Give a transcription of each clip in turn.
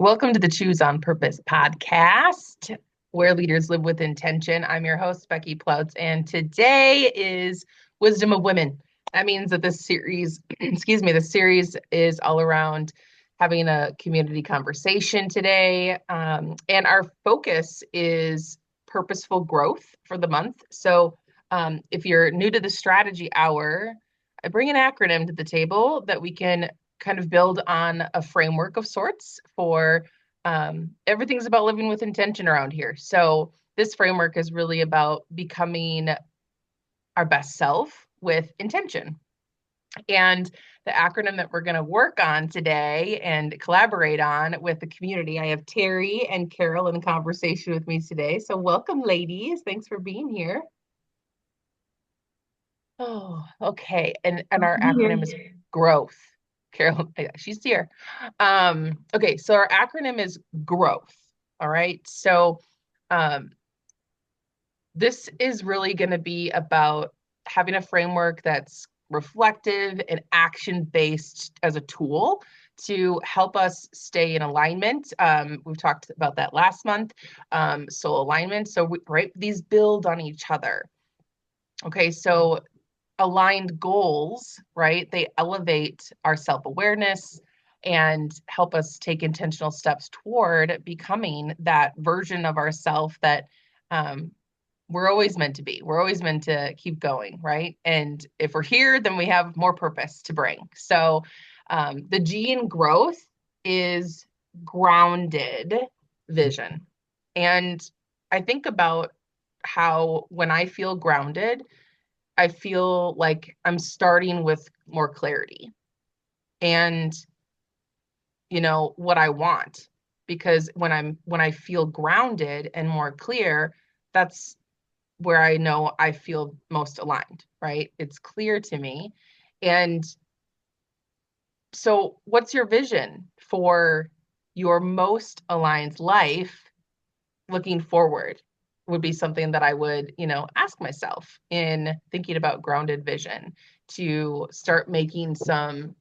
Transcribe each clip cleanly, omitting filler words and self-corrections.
Welcome to the Choose on Purpose podcast, where leaders live with intention. I'm your host, Becky Ploutz, and today is Wisdom of Women. That means that this series, the series is all around having a community conversation today. And our focus is purposeful growth for the month. So if you're new to the strategy hour, I bring an acronym to the table that we can kind of build on a framework of sorts for everything's about living with intention around here. So this framework is really about becoming our best self with intention. And the acronym that we're going to work on today and collaborate on with the community, I have Terry and Carol in conversation with me today. So welcome, ladies. Thanks for being here. Oh, okay. And our acronym is growth. Carol, yeah, she's here. Okay, so our acronym is growth. All right. So um, this is really going to be about having a framework that's reflective and action-based as a tool to help us stay in alignment. We've talked about that last month. Soul alignment. So right, these build on each other. Okay, so aligned goals, right? They elevate our self-awareness and help us take intentional steps toward becoming that version of ourself that we're always meant to be. We're always meant to keep going, right? And if we're here, then we have more purpose to bring. So the G in growth is grounded vision. And I think about how when I feel grounded, I feel like I'm starting with more clarity and what I want, because when I feel grounded and more clear, that's where I know I feel most aligned, right? It's clear to me. And so what's your vision for your most aligned life looking forward? Would be something that I would, ask myself in thinking about grounded vision, to start making some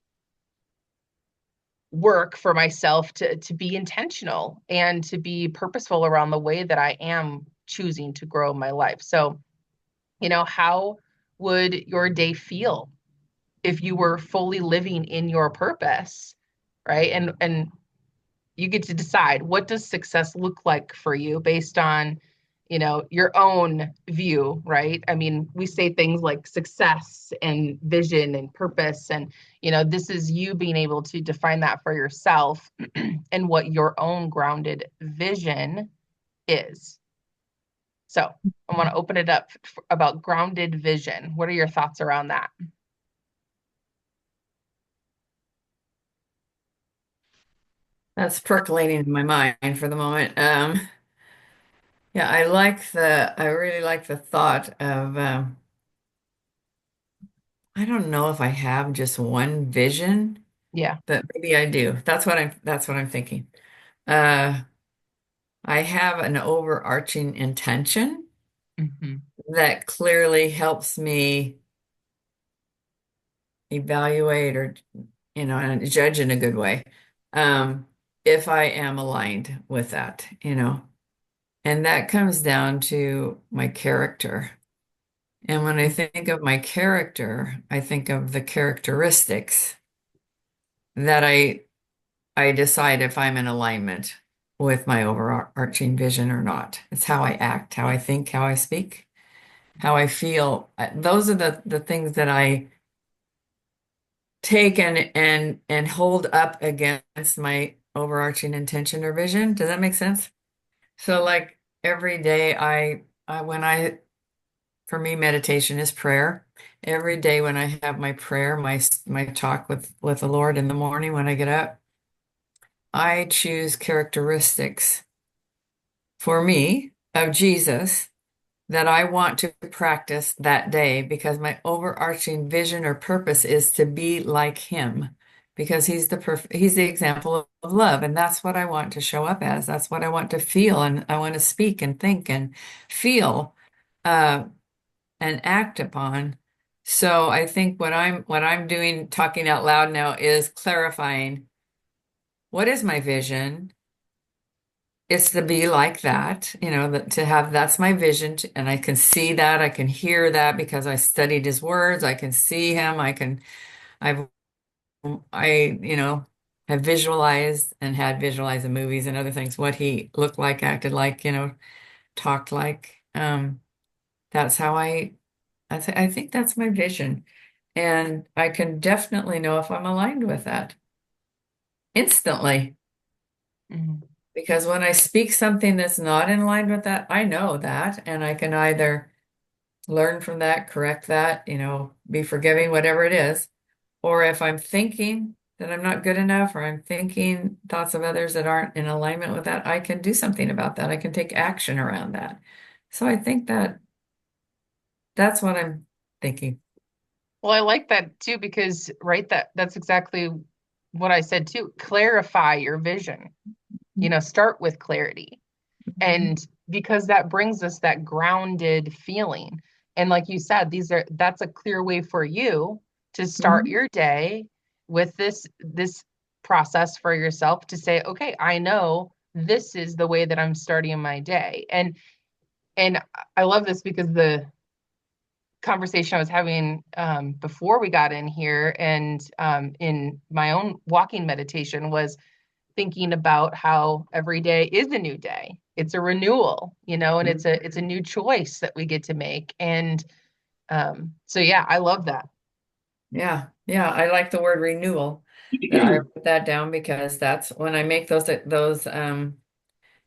work for myself to be intentional and to be purposeful around the way that I am choosing to grow my life. So, how would your day feel if you were fully living in your purpose, right? And you get to decide, what does success look like for you based on your own view, right? I mean, we say things like success and vision and purpose, and this is you being able to define that for yourself and what your own grounded vision is. So I want to open it up about grounded vision. What are your thoughts around that? That's percolating in my mind for the moment. Yeah, I really like the thought of, I don't know if I have just one vision, Yeah. but maybe I do. That's what I'm thinking. Uh, I have an overarching intention Hmm. that clearly helps me evaluate or, and judge in a good way, um, if I am aligned with that, and that comes down to my character. And when I think of my character, I think of the characteristics that I decide if I'm in alignment with my overarching vision or not. It's how I act, how I think, how I speak, how I feel. Those are the things that I take and hold up against my overarching intention or vision. Does that make sense? So like every day I when I for me, meditation is prayer. Every day when I have my prayer, my talk with the Lord in the morning when I get up, I choose characteristics for me of Jesus that I want to practice that day because my overarching vision or purpose is to be like him because he's the example of love, and that's what I want to show up as. That's what I want to feel, and I want to speak and think and feel. Uh, and act upon. So I think what I'm doing, talking out loud now, is clarifying what is my vision it's to be like that, that to have that's my vision, and I can see that, I can hear that because I studied his words, I can see him, I've, have visualized and had visualized in movies and other things what he looked like, acted like, talked like. That's how I think that's my vision. And I can definitely know if I'm aligned with that instantly. Mhm. Because when I speak something that's not in line with that, I know that, and I can either learn from that, correct that, be forgiving, whatever it is. Or if I'm thinking that I'm not good enough, or I'm thinking thoughts of others that aren't in alignment with that, I can do something about that. I can take action around that. So I think that that's what I'm thinking. Well, I like that too because right that's exactly what I said too. Clarify your vision. Start with clarity. Mhm. And because that brings us that grounded feeling. And like you said, that's a clear way for you to start Mhm. your day with this process for yourself to say, okay, I know this is the way that I'm starting my day. And I love this because the conversation I was having before we got in here and in my own walking meditation was thinking about how every day is a new day. It's a renewal, and it's a new choice that we get to make. And so yeah, I love that. Yeah, yeah, I like the word renewal. That I wrote that down because that's when I make those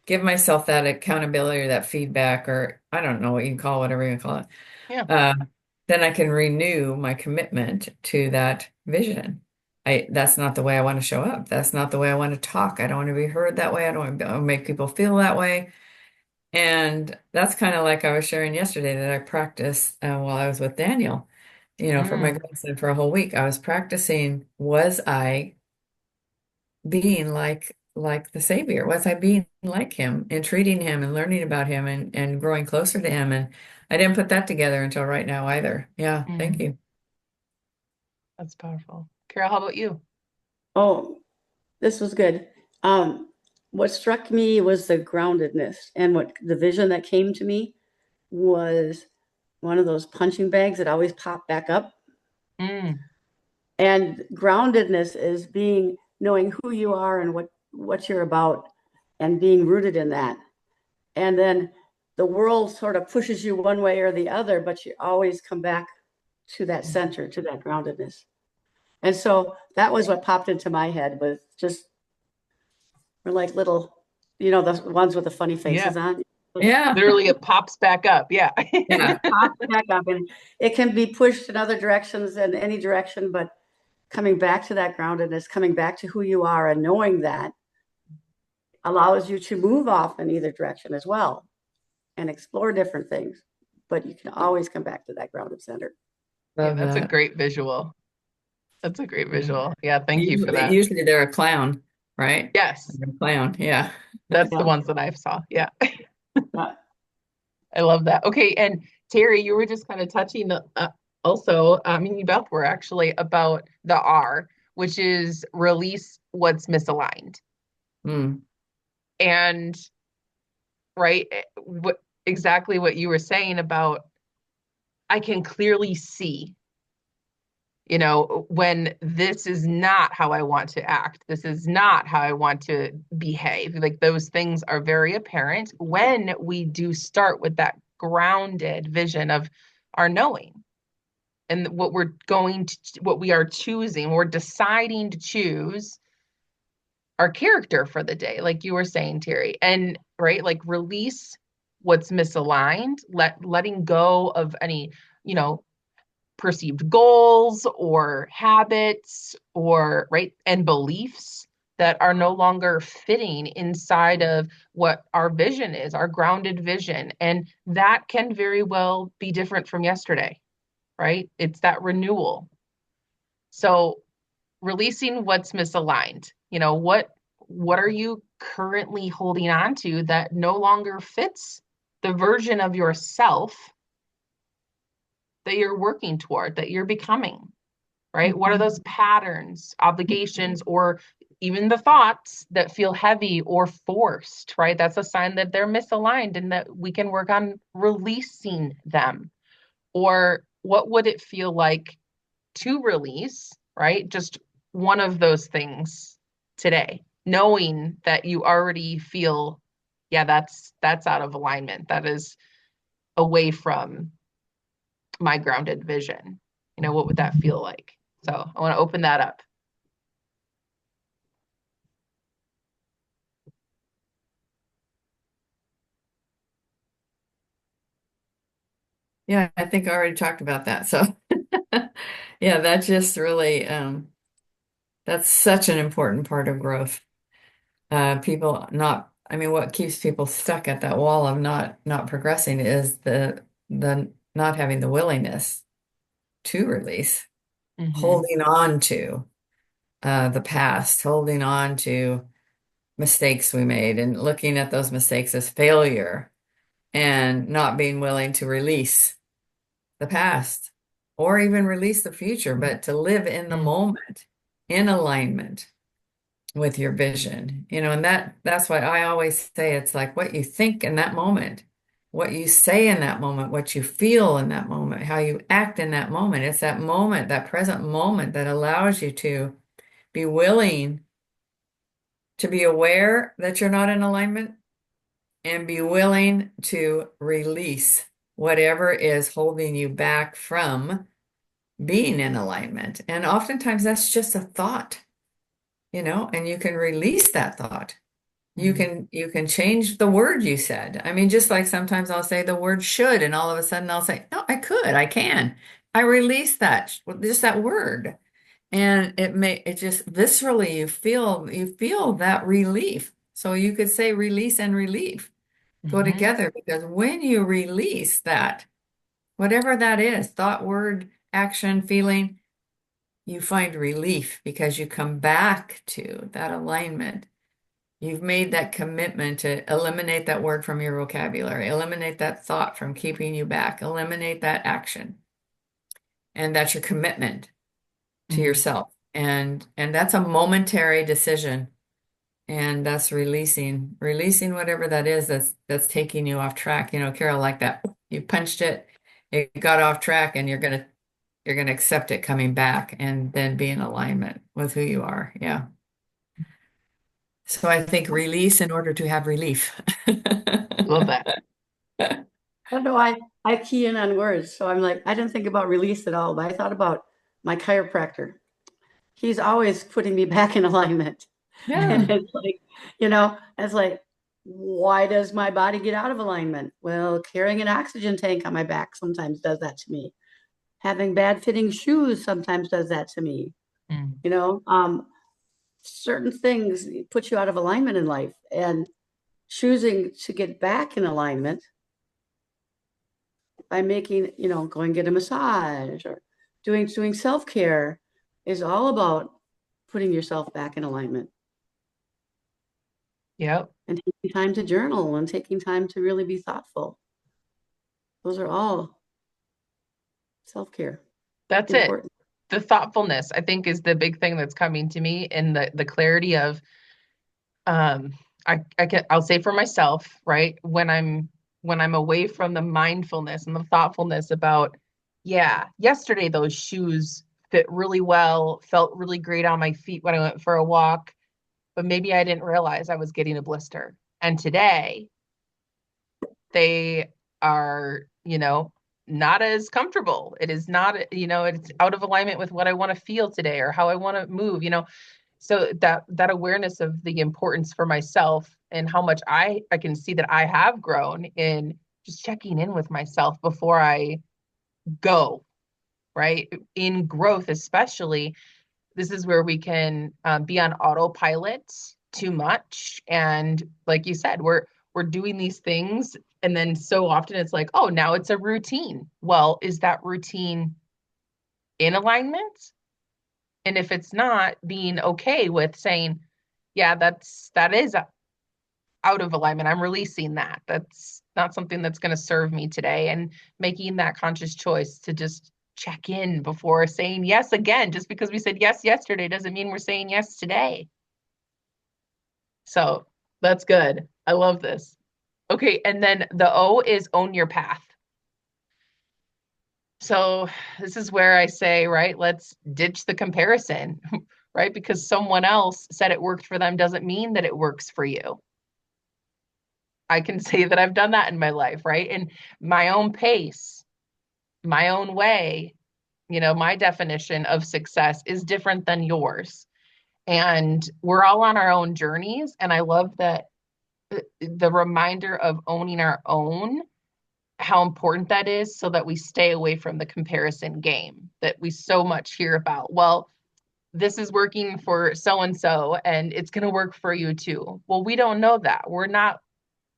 give myself that accountability or that feedback, or I don't know what you call whatever you call it. Yeah. Uh, then I can renew my commitment to that vision. That's not the way I want to show up. That's not the way I want to talk. I don't want to be heard that way. I don't want to make people feel that way. And that's kind of like I was sharing yesterday that I practiced while I was with Daniel, for my Mm, grandson for a whole week. I was practicing, was I being like the Savior? Was I being like him and treating him and learning about him and growing closer to him? And I didn't put that together until right now either. Yeah, thank mm, you. that's powerful. Carol, how about you? Oh, this was good. Um, what struck me was the groundedness, and what the vision that came to me was one of those punching bags that always pop back up. Mm, And groundedness is being knowing who you are and what you're about and being rooted in that. And then the world sort of pushes you one way or the other, but you always come back to that center, to that groundedness. And so that was what popped into my head was just we're like little, the ones with the funny yeah. faces on. Yeah, Literally it pops back up. Yeah. yeah. Pop back up, and it can be pushed in other directions in any direction, but coming back to that groundedness, coming back to who you are, and knowing that allows you to move off in either direction as well and explore different things. But you can always come back to that grounded center. Yeah, Love that's a that. great visual. That's a great Yeah. visual. Yeah, thank you for that. Usually they're a clown, right? Yes, They're a clown. Yeah. that's the Yeah. ones that I saw. Yeah. Yeah. I love that. Okay, and Terry, you were just kind of touching also, I mean, you both were actually about the R, which is release what's misaligned. Mm. And right, what exactly what you were saying about I can clearly see, when this is not how I want to act. This is not how I want to behave. Like those things are very apparent when we do start with that grounded vision of our knowing and what we are choosing. We're deciding to choose our character for the day, like you were saying, Terry. And right, like release what's misaligned, letting go of any, you know, perceived goals or habits or right and beliefs that are no longer fitting inside of what our vision is, our grounded vision. And that can very well be different from yesterday, right? It's that renewal. So releasing what's misaligned, what are you currently holding on to that no longer fits the version of yourself that you're working toward, that you're becoming? Right? What are those patterns, obligations, or even the thoughts that feel heavy or forced, right? That's a sign that they're misaligned and that we can work on releasing them. Or what would it feel like to release, right? Just one of those things today, knowing that you already feel, yeah, that's out of alignment. That is away from my grounded vision. What would that feel like? So I want to open that up. Yeah, I think I already talked about that. So yeah, that just really that's such an important part of growth. People not, I mean, what keeps people stuck at that wall of not progressing is the not having the willingness to release, Mm-hmm. holding on to the past, holding on to mistakes we made and looking at those mistakes as failure and not being willing to release the past or even release the future, but to live in the moment in alignment with your vision. And that's why I always say it's like what you think in that moment, what you say in that moment, what you feel in that moment, how you act in that moment. It's that moment, that present moment that allows you to be willing to be aware that you're not in alignment and be willing to release whatever is holding you back from being in alignment. And oftentimes that's just a thought, and you can release that thought. Mm-hmm. You can change the word you said. I mean, just like sometimes I'll say the word should, and all of a sudden I'll say, no, I can. I release that, just that word. And it just viscerally you feel that relief. So you could say release and relief go Mm-hmm. together because when you release that, whatever that is, thought, word, action, feeling, you find relief because you come back to that alignment. You've made that commitment to eliminate that word from your vocabulary, eliminate that thought from keeping you back, eliminate that action. And that's your commitment to Mm-hmm. yourself. And that's a momentary decision. And that's releasing whatever that is that's taking you off track. Carol, like that. You punched it, it got off track, and you're gonna accept it coming back and then be in alignment with who you are. Yeah. So I think release in order to have relief. Love that. I don't know, I key in on words. So I'm like, I didn't think about release at all, but I thought about my chiropractor. He's always putting me back in alignment. And Yeah. it's like, it's like, why does my body get out of alignment? Well, carrying an oxygen tank on my back sometimes does that to me. Having bad fitting shoes sometimes does that to me. Mm-hmm. You know, certain things put you out of alignment in life, and choosing to get back in alignment by making, going get a massage or doing self-care is all about putting yourself back in alignment Yep. and taking time to journal and taking time to really be thoughtful. Those are all self-care That's it. important. The thoughtfulness, I think, is the big thing that's coming to me, and the clarity of um I'll say for myself, right? When I'm away from the mindfulness and the thoughtfulness about, yeah, yesterday those shoes fit really well, felt really great on my feet when I went for a walk, but maybe I didn't realize I was getting a blister. And today they are, not as comfortable. It is not, it's out of alignment with what I want to feel today or how I want to move. So that awareness of the importance for myself and how much I can see that I have grown in just checking in with myself before I go, right? In growth, especially, this is where we can be on autopilot too much. And like you said, we're doing these things, and then so often it's like, oh, now it's a routine. Well, is that routine in alignment? And if it's not, being okay with saying, yeah, that is out of alignment. I'm releasing that. That's not something that's going to serve me today. And making that conscious choice to just check in before saying yes again. Just because we said yes yesterday doesn't mean we're saying yes today. So that's good. I love this. Okay, and then the O is own your path. So this is where I say, right, let's ditch the comparison, right? Because someone else said it worked for them doesn't mean that it works for you. I can say that I've done that in my life, right? In my own pace, my own way, my definition of success is different than yours. And we're all on our own journeys. And I love that the reminder of owning our own, how important that is so that we stay away from the comparison game that we so much hear about. Well, this is working for so and so, and it's going to work for you too. Well, we don't know that. We're not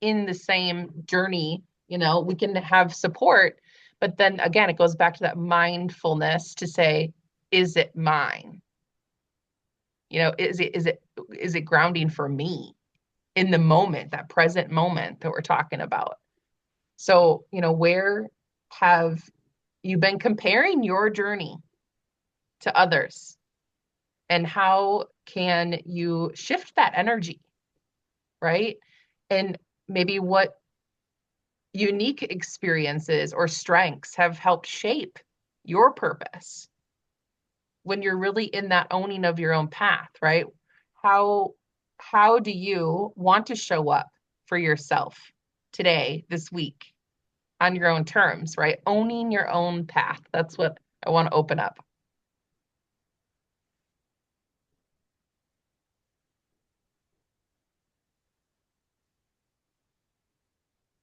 in the same journey. We can have support, but then again, it goes back to that mindfulness to say, is it mine? Is it grounding for me in the moment, that present moment that we're talking about? So, where have you been comparing your journey to others? And how can you shift that energy, right? And maybe what unique experiences or strengths have helped shape your purpose when you're really in that owning of your own path, right? How how do you want to show up for yourself today, this week, on your own terms, right? Owning your own path. That's what I want to open up.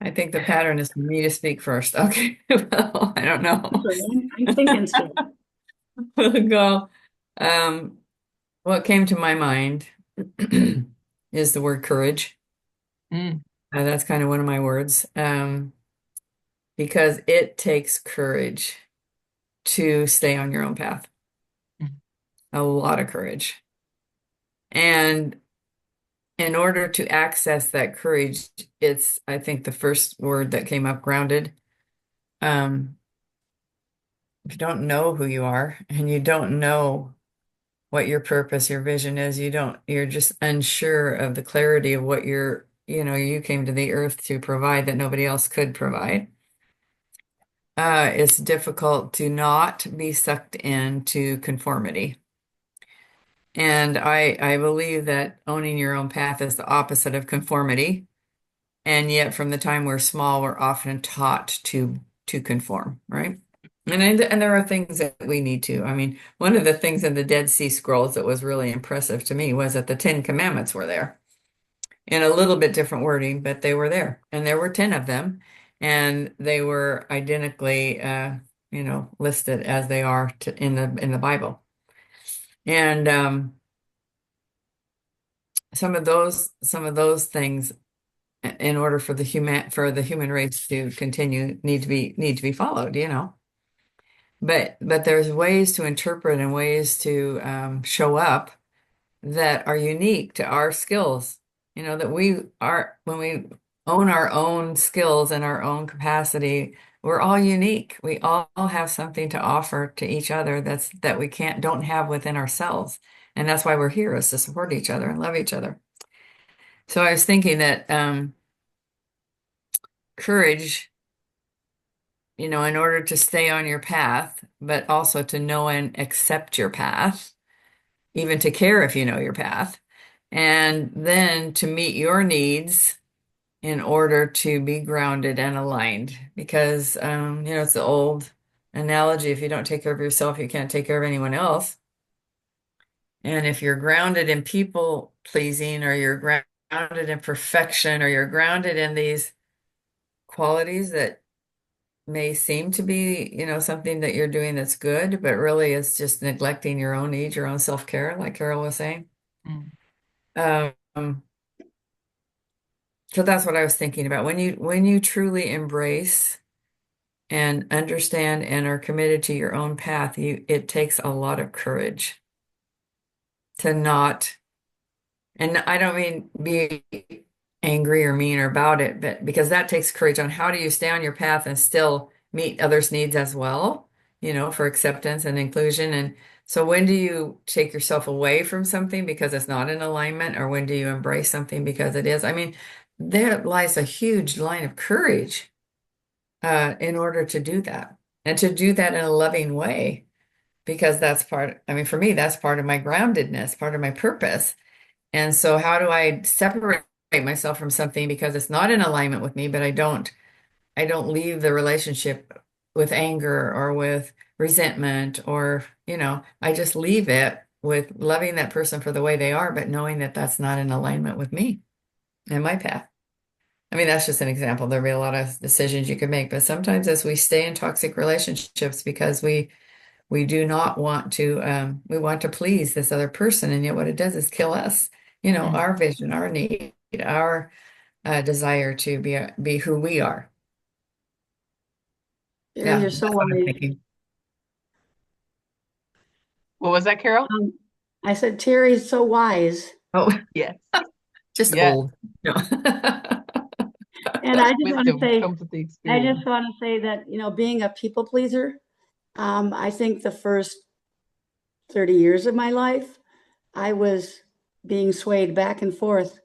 I think the pattern is for me to speak first. Okay. Well, I don't know. I'm thinking still. We'll go. Um, what came to my mind is the word courage. Mm, That's kind of one of my words. Because it takes courage to stay on your own path. mm, A lot of courage. And in order to access that courage, it's, I think, the first word that came up, grounded. Um, if you don't know who you are and you don't know what your purpose, your vision is, you're just unsure of the clarity of what you came to the earth to provide that nobody else could provide. It's difficult to not be sucked into conformity. And I believe that owning your own path is the opposite of conformity. And yet from the time we're small, we're often taught to conform, right? And there are things that we need to. I mean, one of the things in the Dead Sea Scrolls that was really impressive to me was that the Ten Commandments were there in a little bit different wording, but they were there. And there were 10 of them, and they were identically listed as they are in the Bible. And some of those things, in order for the human race to continue, need to be followed, but there's ways to interpret and ways to show up that are unique to our skills, that we are, when we own our own skills and our own capacity, we're all unique. We all have something to offer to each other that we don't have within ourselves, and that's why we're here, is to support each other and love each other. So I was thinking that courage, in order to stay on your path, but also to know and accept your path, even to care if you know your path, and then to meet your needs in order to be grounded and aligned. Because, it's the old analogy, if you don't take care of yourself, you can't take care of anyone else. And if you're grounded in people pleasing, or you're grounded in perfection, or you're grounded in these qualities that may seem to be, something that you're doing that's good, but really it's just neglecting your own needs, your own self-care, like Carol was saying. mm, Um, so that's what I was thinking about. When you truly embrace and understand and are committed to your own path, it takes a lot of courage to not, and I don't mean be angry or mean or about it, but because that takes courage on how do you stay on your path and still meet others' needs as well, for acceptance and inclusion. And So when do you take yourself away from something because it's not in alignment, or when do you embrace something because it is? I mean, there lies a huge line of courage in order to do that, and to do that in a loving way, because that's part, I mean, for me, that's part of my groundedness, part of my purpose. And so how do I separate myself from something because it's not in alignment with me, but I don't leave the relationship with anger or with resentment, or, I just leave it with loving that person for the way they are, but knowing that that's not in alignment with me and my path. I mean, that's just an example. There'll be a lot of decisions you can make, but sometimes as we stay in toxic relationships because we do not want to, we want to please this other person, and yet what it does is kill us, Mm. our vision, our need, our desire to be who we are. Terry, Yeah, you're so that's what I'm wise. thinking. What was that, Carol? Um, I said, Terry's so wise. Oh, Yes. just Yes. old. No. And I just want to Wisdom say, comes with the experience. that, being a people pleaser, I think the first 30 years of my life, I was being swayed back and forth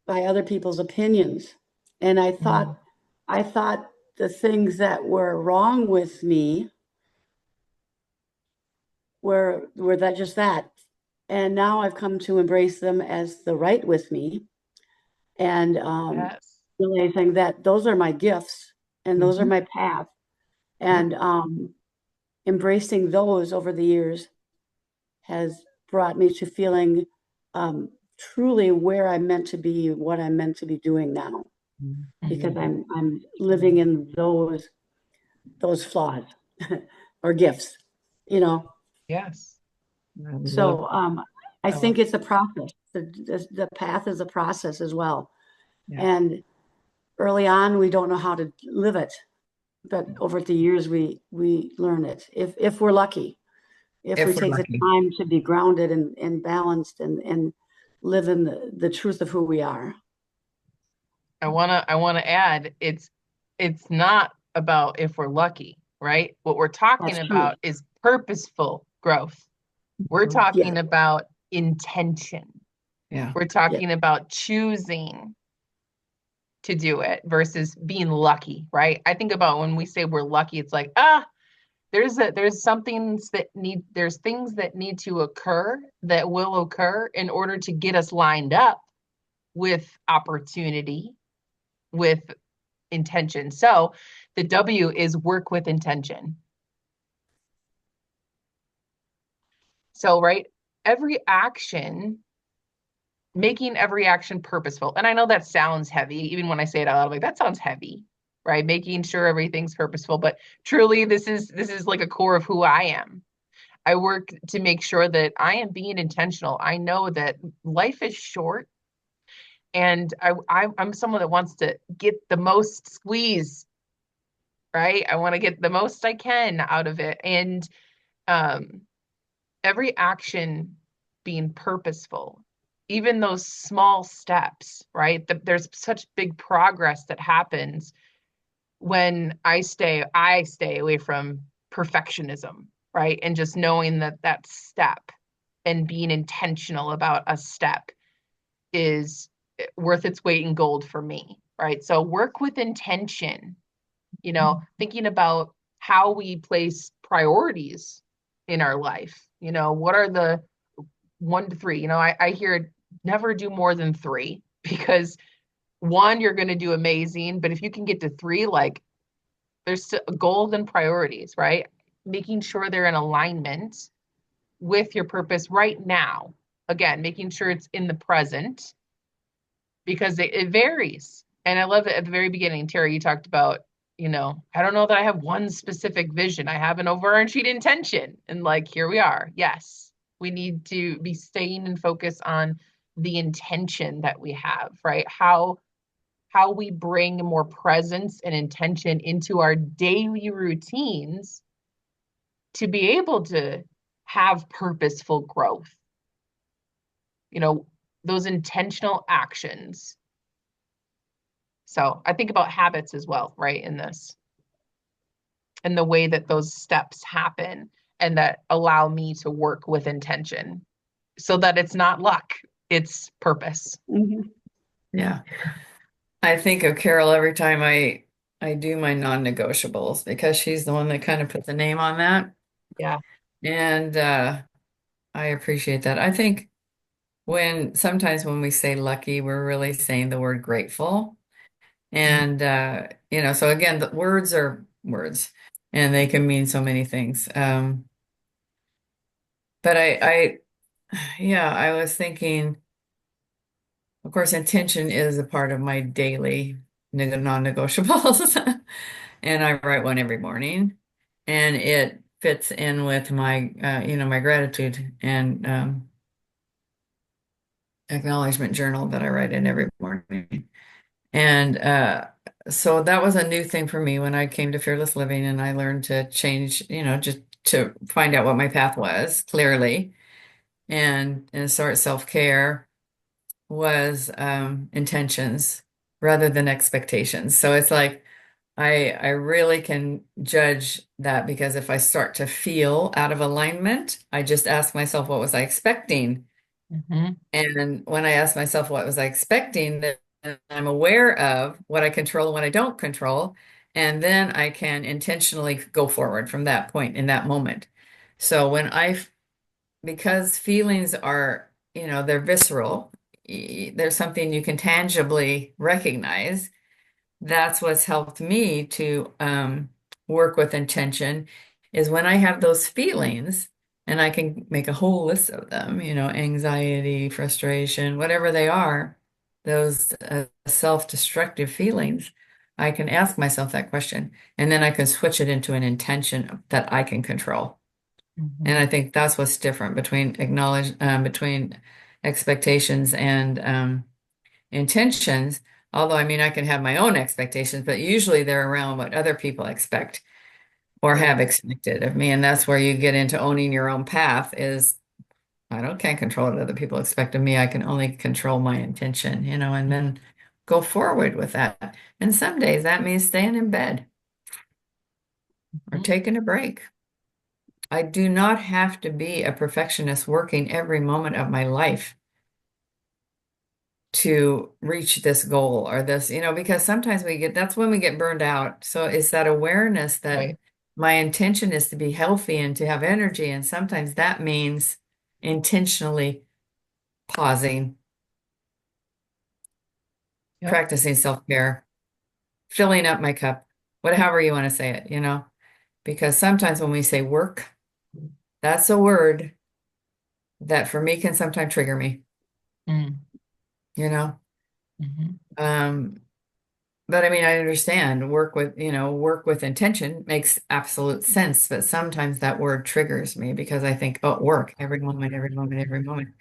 by other people's opinions. And Mm. I thought the things that were wrong with me were that just that. And now I've come to embrace them as the right with me, and Yes. realizing that those are my gifts and those are Mhm. my path. Yep. And embracing those over the years has brought me to feeling truly where I'm meant to be, what I'm meant to be doing now, because Mhm. I'm living in those flaws or gifts, you know. Yes. I love, So I I love think it's a process. The path is a process as well. yeah. And early on, we don't know how to live it, but over the years, we learn it if we're lucky. If we If we're take the lucky. time to be grounded and balanced and live in the truth of who we are. I wanna add it's not about if we're lucky, right? What we're talking That's true. about is purposeful growth. We're Mhm. Yeah, talking about intention. Yeah. We're yeah, talking about choosing to do it versus being lucky, right? I think about when we say we're lucky, it's like, there's things that need to occur that will occur in order to get us lined up with opportunity, with intention. So the W is work with intention. So, right, every action, making every action purposeful. And I know that sounds heavy, even when I say it out loud, I'm like, that sounds heavy, right? Making sure everything's purposeful. But truly, this is like a core of who I am. I work to make sure that I am being intentional. I know that life is short, and I'm someone that wants to get the most squeeze, right? I want to get the most I can out of it, and um, every action being purposeful, even those small steps, right? There's such big progress that happens when I stay away from perfectionism, right? And just knowing that that step and being intentional about a step is worth its weight in gold for me, right? So work with intention, thinking about how we place priorities in our life. What are the 1 to 3? I hear never do more than three because one, you're going to do amazing. But if you can get to three, like there's goals and priorities, right? Making sure they're in alignment with your purpose right now. Again, making sure it's in the present because it varies. And I love it at the very beginning, Terry, you talked about, I don't know that I have one specific vision. I have an overarching intention. And like, here we are. Yes, we need to be staying and focus on the intention that we have, right? How we bring more presence and intention into our daily routines to be able to have purposeful growth, you know, those intentional actions. So I think about habits as well, right, in this, and the way that those steps happen. and that allow me to work with intention so that it's not luck, it's purpose. Mhm. Yeah. I think of Carol every time I do my non-negotiables because she's the one that kind of put the name on that. Yeah. And I appreciate that. I think sometimes when we say lucky, we're really saying the word grateful. And so again, the words are words and they can mean so many things. But yeah, I was thinking, of course, intention is a part of my daily non-negotiables. And I write one every morning. And it fits in with my, my gratitude and acknowledgement journal that I write in every morning. And so that was a new thing for me when I came to Fearless Living and I learned to change, just to find out what my path was clearly and start self-care was intentions rather than expectations. So it's like I really can judge that because if I start to feel out of alignment, I just ask myself, what was I expecting? Mm-hmm. And when I ask myself, what was I expecting, then I'm aware of what I control and what I don't control. And then I can intentionally go forward from that point in that moment. So because feelings are, they're visceral, there's something you can tangibly recognize. That's what's helped me to work with intention is when I have those feelings and I can make a whole list of them, anxiety, frustration, whatever they are, those self-destructive feelings, I can ask myself that question and then I can switch it into an intention that I can control. And Mm-hmm. I think that's what's different between expectations and intentions. Although, I mean, I can have my own expectations, but usually they're around what other people expect or Right. have expected of me. And that's where you get into owning your own path is can't control what other people expect of me. I can only control my intention, and then go forward with that. And some days that means staying in bed or Mm-hmm. taking a break. I do not have to be a perfectionist working every moment of my life to reach this goal or this, because sometimes that's when we get burned out. So it's that awareness that Right. my intention is to be healthy and to have energy. And sometimes that means intentionally pausing, Yep. practicing self-care, filling up my cup, whatever you want to say it, because sometimes when we say work, that's a word that for me can sometimes trigger me, Mm. you know? Mm-hmm. Um, But I mean, I understand work with intention makes absolute sense, but sometimes that word triggers me because I think, oh, work every moment, every moment, every moment,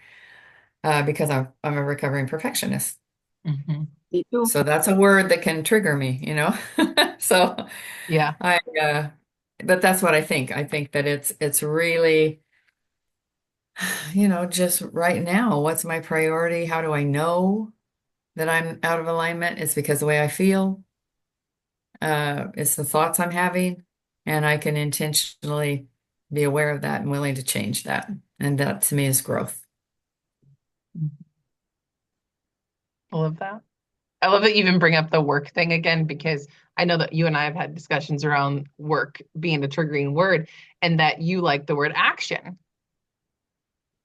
because I'm a recovering perfectionist. Mm-hmm. Me too. So that's a word that can trigger me. So Yeah. I, but that's what I think. I think that it's really, just right now, what's my priority? How do I know that I'm out of alignment? It's because the way I feel. It's the thoughts I'm having, and I can intentionally be aware of that and willing to change that. And that to me is growth. I love that. I love that you even bring up the work thing again, because I know that you and I have had discussions around work being a triggering word and that you like the word action,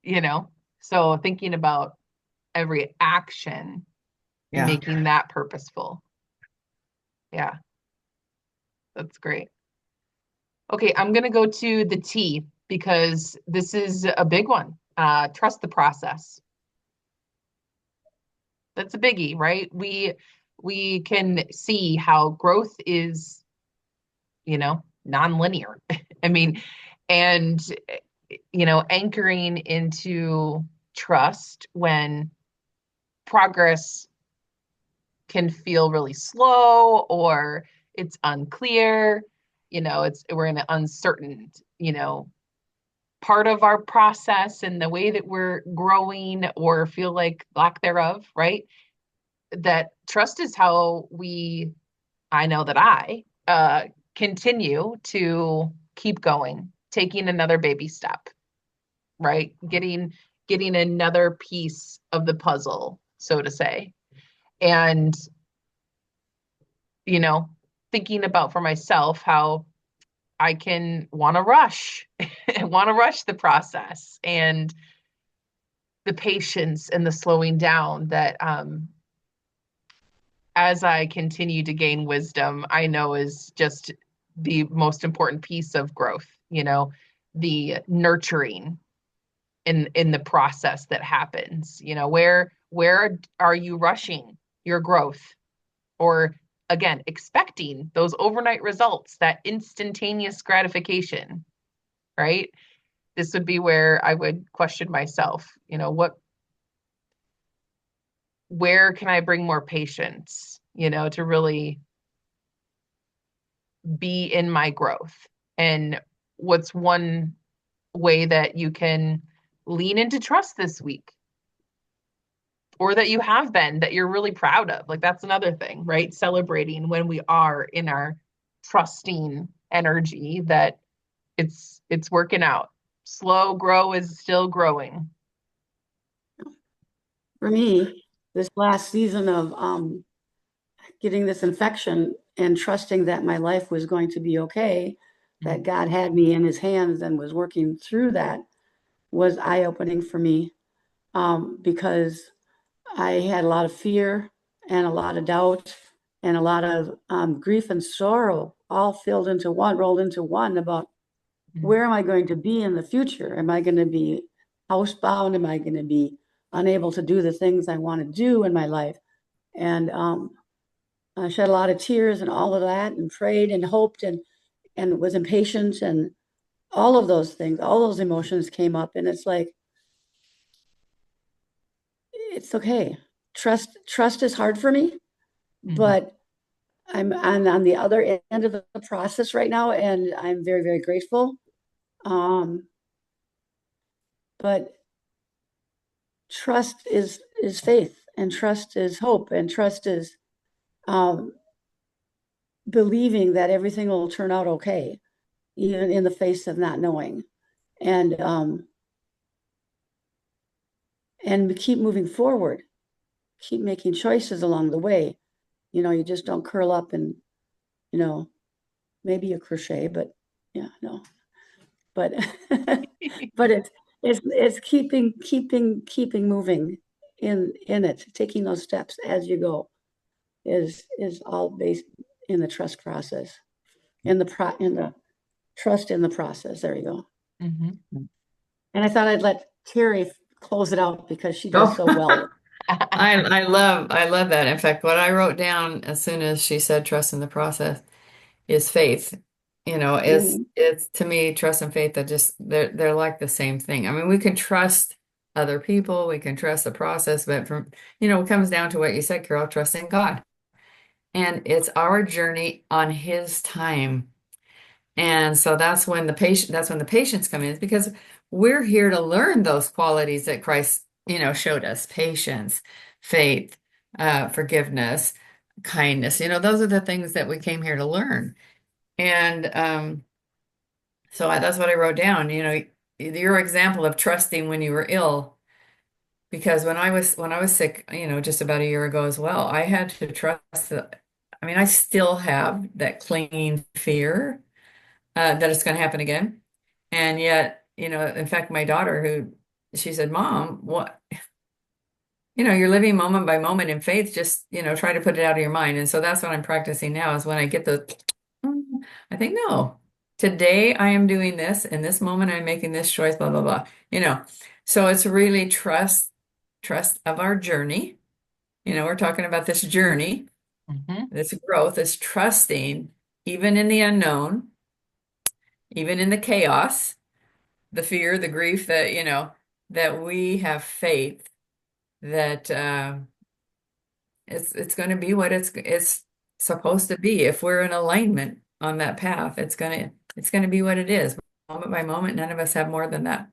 you know? So thinking about every action and Yeah. making that purposeful. Yeah, that's great. Okay, I'm gonna go to the T because this is a big one. Trust the process. That's a biggie, right? We can see how growth is, nonlinear. I mean, and anchoring into trust when progress can feel really slow or it's unclear, we're in an uncertain, part of our process and the way that we're growing or feel like lack thereof, right? That trust is how I know that I continue to keep going taking another baby step, right? Getting another piece of the puzzle, so to say. And, you know, thinking about for myself how I can want to rush, want to rush the process and the patience and the slowing down that as I continue to gain wisdom, I know is just the most important piece of growth, the nurturing in the process that happens. Where are you rushing your growth or again expecting those overnight results, that instantaneous gratification, right? This would be where I would question myself, where can I bring more patience, to really be in my growth? And what's one way that you can lean into trust this week, or that you have been, that you're really proud of? Like, that's another thing, right? Celebrating when we are in our trusting energy, that it's working out. Slow grow is still growing. For me, this last season of getting this infection and trusting that my life was going to be okay, that God had me in his hands and was working through that, was eye-opening for me, because I had a lot of fear and a lot of doubt and a lot of grief and sorrow all filled into one, rolled into one, about where am I going to be in the future? Am I going to be housebound? Am I going to be unable to do the things I want to do in my life? And I shed a lot of tears and all of that, and prayed and hoped and was impatient, and all of those things, all those emotions came up, and it's like, it's okay. Trust is hard for me, but I'm on the other end of the process right now, and I'm very, very grateful. But trust is faith, and trust is hope, and trust is um, believing that everything will turn out okay, even in the face of not knowing, and and keep moving forward, keep making choices along the way. You just don't curl up and, you know, maybe a crochet, but yeah, no, but but it's keeping moving in it, taking those steps as you go is all based in the trust process, in the trust in the process. There you go. Mm-hmm. And I thought I'd let Terry close it out because she does Oh, so well. I love that. In fact, what I wrote down as soon as she said trust in the process is faith. Mhm. It's to me, trust and faith are just they're like the same thing. I mean, we can trust other people, we can trust the process, but it comes down to what you said, Carol, trusting God. And it's our journey on his time. And so that's when the patience come in, because we're here to learn those qualities that Christ, showed us: patience, faith, forgiveness, kindness. Those are the things that we came here to learn. And that's what I wrote down. Your example of trusting when you were ill, because when I was sick, just about a year ago as well, I had to trust that. I mean, I still have that clinging fear that it's going to happen again. And yet, in fact, my daughter, she said, Mom, what, you're living moment by moment in faith, just, try to put it out of your mind. And so that's what I'm practicing now, is when I get I think, no, today I am doing this, in this moment I'm making this choice, blah, blah, blah. So it's really trust of our journey. We're talking about this journey, Mm-hmm. this growth, this trusting, even in the unknown, even in the chaos, the fear, the grief, that we have faith that it's going to be what it's supposed to be. If we're in alignment on that path, it's going to be what it is. Moment by moment, none of us have more than that.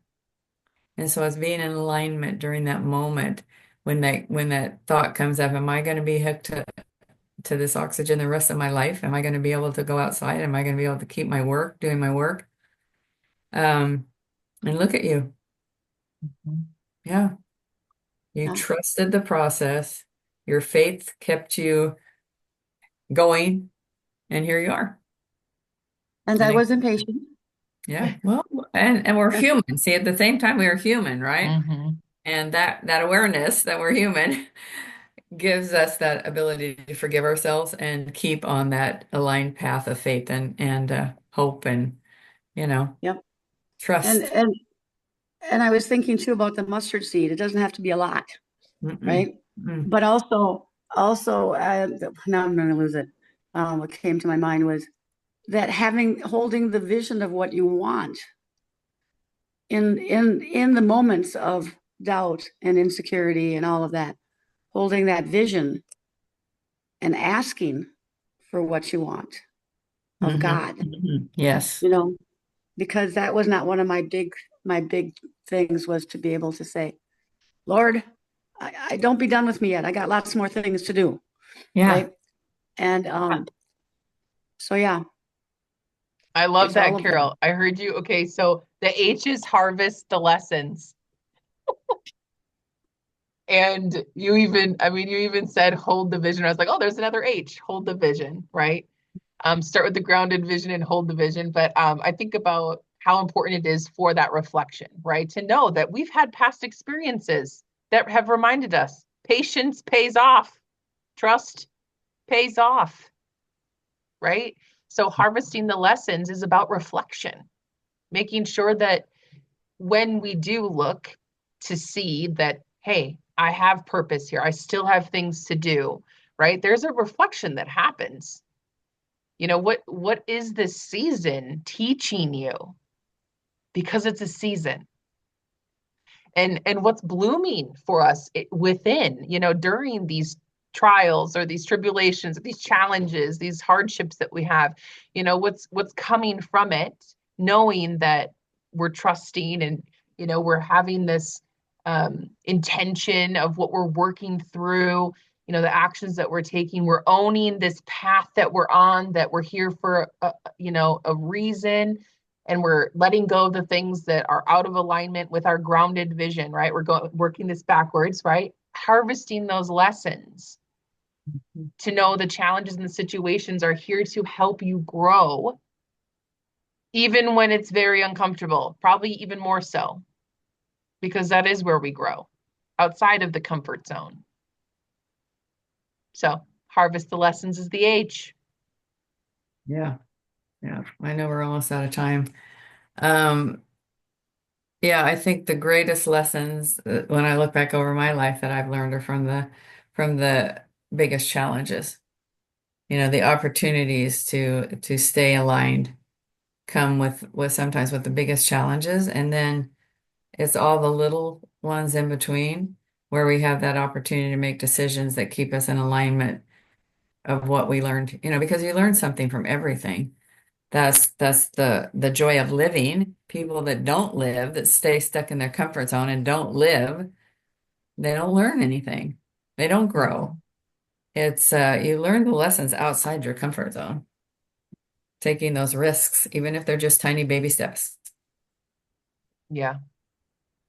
And so it's being in alignment during that moment, when that thought comes up: am I going to be hooked to this oxygen the rest of my life? Am I going to be able to go outside? Am I going to be able to keep my work, doing my work? And look at you. Mhm. Yeah. You Yeah. trusted the process. Your faith kept you going, and here you are. And I And was impatient. yeah, well, and we're human. See, at the same time, we are human, right? Mhm. And that awareness that we're human gives us that ability to forgive ourselves and keep on that aligned path of faith and hope and Yep. And trust. and and I was thinking too about the mustard seed. It doesn't have to be a lot, Mm-mm. right? Mm. But also, now I'm going to lose it. What came to my mind was that holding the vision of what you want in the moments of doubt and insecurity and all of that, holding that vision and asking for what you want of Mhm. God, Mhm. Yes. you know, because that was not one of my big things was to be able to say, Lord, I don't be done with me yet. I got lots more things to do, Yeah. right? And so yeah, I love it's all that, of them. Carol. I heard you. Okay, so the H is harvest the lessons. And you even said hold the vision. I was like, oh, there's another H, hold the vision, right? Start with the grounded vision and hold the vision. But I think about how important it is for that reflection, right? To know that we've had past experiences that have reminded us patience pays off, trust pays off, right? So harvesting the lessons is about reflection, making sure that when we do look to see that, hey, I have purpose here, I still have things to do, right? There's a reflection that happens. What is this season teaching you? Because it's a season. And what's blooming for us within, during these trials or these tribulations, these challenges, these hardships that we have, what's coming from it, knowing that we're trusting and we're having this intention of what we're working through, the actions that we're taking, we're owning this path that we're on, that we're here for a reason, and we're letting go of the things that are out of alignment with our grounded vision, right? We're going working this backwards, right? Harvesting those lessons to know the challenges and the situations are here to help you grow, even when it's very uncomfortable, probably even more so, because that is where we grow outside of the comfort zone. So, harvest the lessons is the H. Yeah. Yeah. I know we're almost out of time. Um, yeah, I think the greatest lessons when I look back over my life that I've learned are from the biggest challenges. The opportunities to stay aligned come with sometimes with the biggest challenges, and then it's all the little ones in between where we have that opportunity to make decisions that keep us in alignment of what we learned, because you learn something from everything. That's the joy of living. People that don't live, that stay stuck in their comfort zone and don't live, they don't learn anything. They don't grow. It's you learn the lessons outside your comfort zone, taking those risks, even if they're just tiny baby steps. Yeah,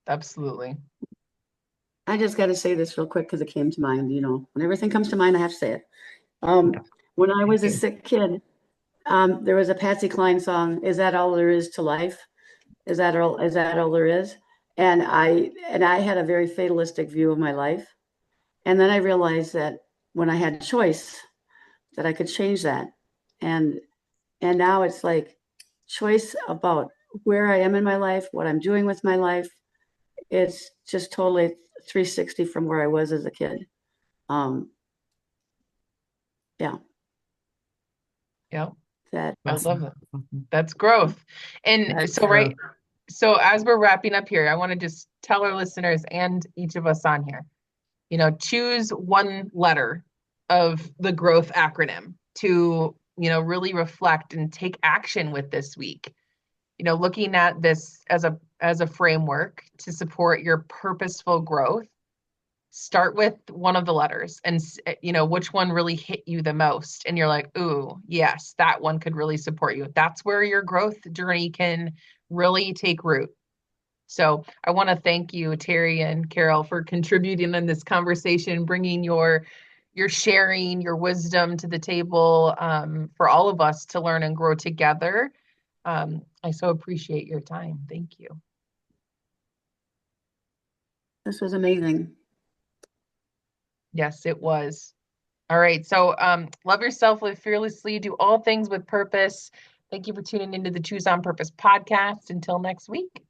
absolutely. I just got to say this real quick because it came to mind. When everything comes to mind, I have to say it. When I Thank was a you. sick kid, there was a Patsy Cline song, "Is That All There Is to Life?" Is that all? Is that all there is? And I had a very fatalistic view of my life. And then I realized that when I had choice, that I could change that. And and now it's like choice about where I am in my life, what I'm doing with my life. It's just totally 360 from where I was as a kid. Um, yeah, Yeah, that I love Awesome. it. That's growth. And That's so, right, so as we're wrapping up here, I want to just tell our listeners and each of us on here, choose one letter of the growth acronym to, really reflect and take action with this week. Looking at this as a framework to support your purposeful growth, start with one of the letters and which one really hit you the most, and you're like, ooh, yes, that one could really support you. That's where your growth journey can really take root. So I want to thank you, Terry and Carol, for contributing in this conversation, bringing your sharing, your wisdom to the table, for all of us to learn and grow together. I so appreciate your time. Thank you. This was amazing. Yes, it was. All right. So love yourself, live fearlessly, do all things with purpose. Thank you for tuning into the Choose on Purpose podcast. Until next week.